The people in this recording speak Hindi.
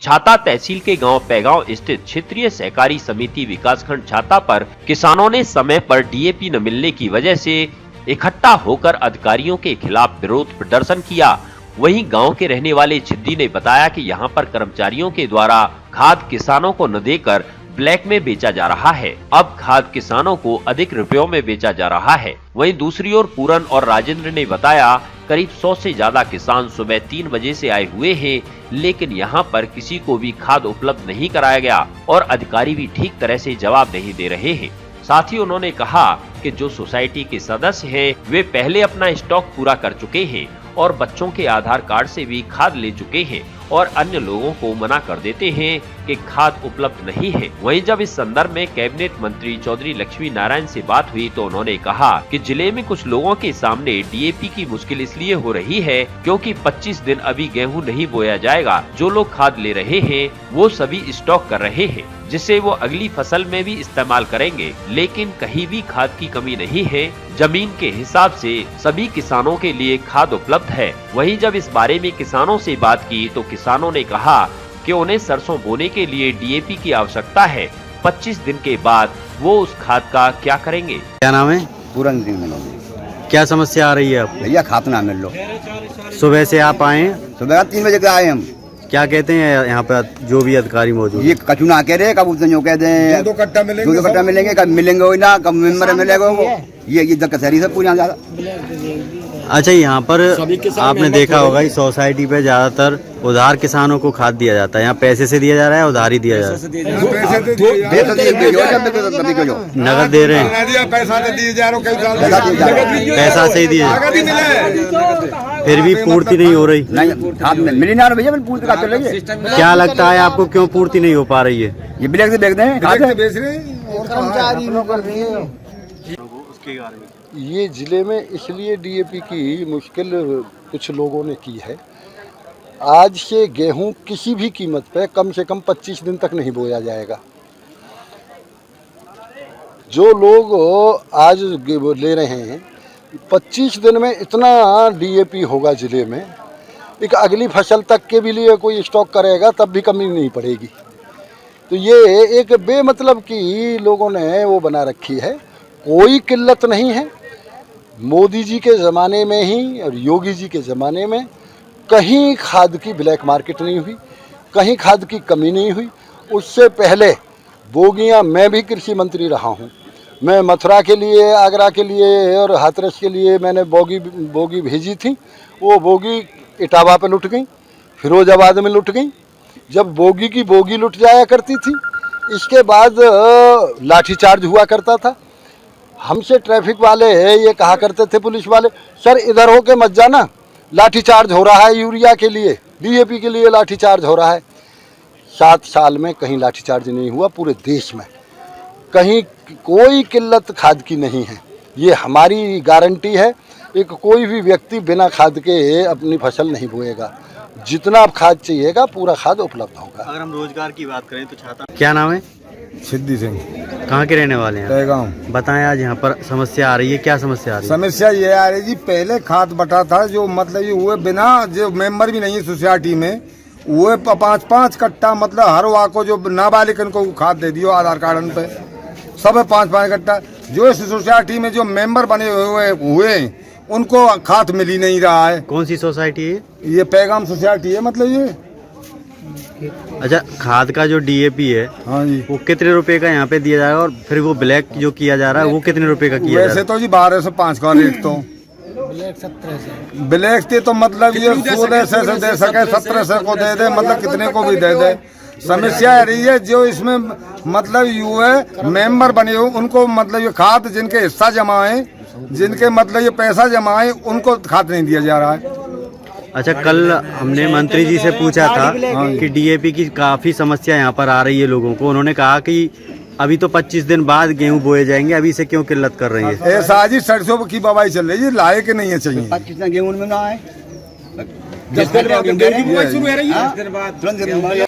छाता तहसील के गांव पैगांव स्थित क्षेत्रीय सहकारी समिति विकासखंड छाता पर किसानों ने समय पर डीएपी न मिलने की वजह से इकट्ठा होकर अधिकारियों के खिलाफ विरोध प्रदर्शन किया। वहीं गांव के रहने वाले छिद्दी ने बताया कि यहां पर कर्मचारियों के द्वारा खाद किसानों को न देकर ब्लैक में बेचा जा रहा है। अब खाद किसानों को अधिक रुपयों में बेचा जा रहा है। वहीं दूसरी ओर पूरन और राजेंद्र ने बताया करीब 100 से ज्यादा किसान सुबह 3 बजे से आए हुए हैं, लेकिन यहां पर किसी को भी खाद उपलब्ध नहीं कराया गया और अधिकारी भी ठीक तरह से जवाब नहीं दे रहे हैं। साथ ही उन्होंने कहा कि जो सोसाइटी के सदस्य हैं वे पहले अपना स्टॉक पूरा कर चुके हैं और बच्चों के आधार कार्ड से भी खाद ले चुके हैं और अन्य लोगों को मना कर देते हैं कि खाद उपलब्ध नहीं है। वहीं जब इस संदर्भ में कैबिनेट मंत्री चौधरी लक्ष्मी नारायण से बात हुई तो उन्होंने कहा कि जिले में कुछ लोगों के सामने डीएपी की मुश्किल इसलिए हो रही है क्योंकि 25 दिन अभी गेहूं नहीं बोया जाएगा। जो लोग खाद ले रहे हैं वो सभी स्टॉक कर रहे हैं जिसे वो अगली फसल में भी इस्तेमाल करेंगे, लेकिन कहीं भी खाद की कमी नहीं है। जमीन के हिसाब से सभी किसानों के लिए खाद उपलब्ध है। वहीं जब इस बारे में किसानों से बात की तो किसानों ने कहा कि उन्हें सरसों बोने के लिए डीएपी की आवश्यकता है। 25 दिन के बाद वो उस खाद का क्या करेंगे। क्या नाम है? पूरन दिन में। क्या समस्या आ रही है आपको? भैया खाद ना मिल लो। सुबह से आप आए हैं? सुबह 3 बजे के आए हम। क्या कहते हैं यहाँ पे जो भी अधिकारी मौजूद? ये कचू ना कह रहे, कब जो कह दे दो कट्टा मिलेंगे, कब मिलेंगे वही ना, कब मेम्बर मिलेगा वो। ये कचहरी से पूछा ज्यादा। अच्छा, यहाँ पर आपने देखा होगा इस सोसाइटी पे ज्यादातर उधार किसानों को खाद दिया जाता है। यहाँ पैसे से दिया जा रहा है, उधार ही दिया जा रहा है? नगद दे रहे हैं? पैसा से ही दिए, फिर भी पूर्ति नहीं हो रही। क्या लगता है आपको क्यों पूर्ति नहीं हो पा रही है? ये ब्लैक से बेच रहे ये जिले में इसलिए डीएपी की मुश्किल कुछ लोगों ने की है। आज से गेहूं किसी भी कीमत पे कम से कम 25 दिन तक नहीं बोया जाएगा। जो लोग आज ले रहे हैं 25 दिन में इतना डीएपी होगा जिले में, एक अगली फसल तक के भी लिए कोई स्टॉक करेगा तब भी कमी नहीं पड़ेगी। तो ये एक बेमतलब की लोगों ने वो बना रखी है। कोई किल्लत नहीं है। मोदी जी के ज़माने में ही और योगी जी के ज़माने में कहीं खाद की ब्लैक मार्केट नहीं हुई, कहीं खाद की कमी नहीं हुई। उससे पहले बोगियां, मैं भी कृषि मंत्री रहा हूं। मैं मथुरा के लिए, आगरा के लिए और हाथरस के लिए मैंने बोगी भेजी थी। वो बोगी इटावा पे लुट गई, फिरोजाबाद में लुट गई। जब बोगी की बोगी लुट जाया करती थी, इसके बाद लाठीचार्ज हुआ करता था। हमसे ट्रैफिक वाले ये कहा करते थे, पुलिस वाले, सर इधर हो के मत जाना, लाठीचार्ज हो रहा है यूरिया के लिए, डीएपी के लिए लाठीचार्ज हो रहा है। 7 साल में कहीं लाठीचार्ज नहीं हुआ पूरे देश में। कहीं कोई किल्लत खाद की नहीं है। ये हमारी गारंटी है। एक कोई भी व्यक्ति बिना खाद के अपनी फसल नहीं बोएगा। जितना खाद चाहिएगा पूरा खाद उपलब्ध होगा। अगर हम रोजगार की बात करें तो छाता। क्या नाम है? सिद्धि सिंह। कहाँ के रहने वाले हैं? पैगांव। बताएं, आज यहाँ पर समस्या आ रही है, क्या समस्या आ रही है? समस्या ये आ रही जी, पहले खाद बटा था जो मतलब ये हुए बिना, जो मेंबर भी नहीं है सोसाइटी में, वो 5-5 कट्टा, मतलब हर वाह को जो नाबालिग को खाद दे दियो आधार कार्ड पे, सब 5-5 कट्टा। जो इस सोसाइटी में जो मेंबर बने हुए उनको खाद मिल ही नहीं रहा है। कौन सी सोसाइटी है? ये पैगाम सोसाइटी है। मतलब ये अच्छा, खाद का जो डीएपी है, हाँ जी, वो कितने रुपए का यहाँ पे दिया जाएगा और फिर वो ब्लैक जो किया जा रहा है वो कितने रुपए का किया जा रहा है? वैसे तो जी 12 से 5 का रेट, तो ब्लैक से तो मतलब ये 16 से दे सके, 17 को दे दे, मतलब कितने को भी दे दे। समस्या रही है जो इसमें मतलब युवा मेंबर बने हो उनको मतलब ये खाद जिनके हिस्सा जमा है, जिनके मतलब ये पैसा जमा है, उनको खाद नहीं दिया जा रहा है। अच्छा, कल हमने मंत्री जी से पूछा था कि डीएपी की काफी समस्या यहाँ पर आ रही है लोगों को। उन्होंने कहा कि अभी तो 25 दिन बाद गेहूं बोए जाएंगे, अभी से क्यों किल्लत कर रही है? ऐसा जी सरसों की बवाई चल रही है, लाए के नहीं है चाहिए। 25 दिन गेहूं में ना आए, 10 दिन बाद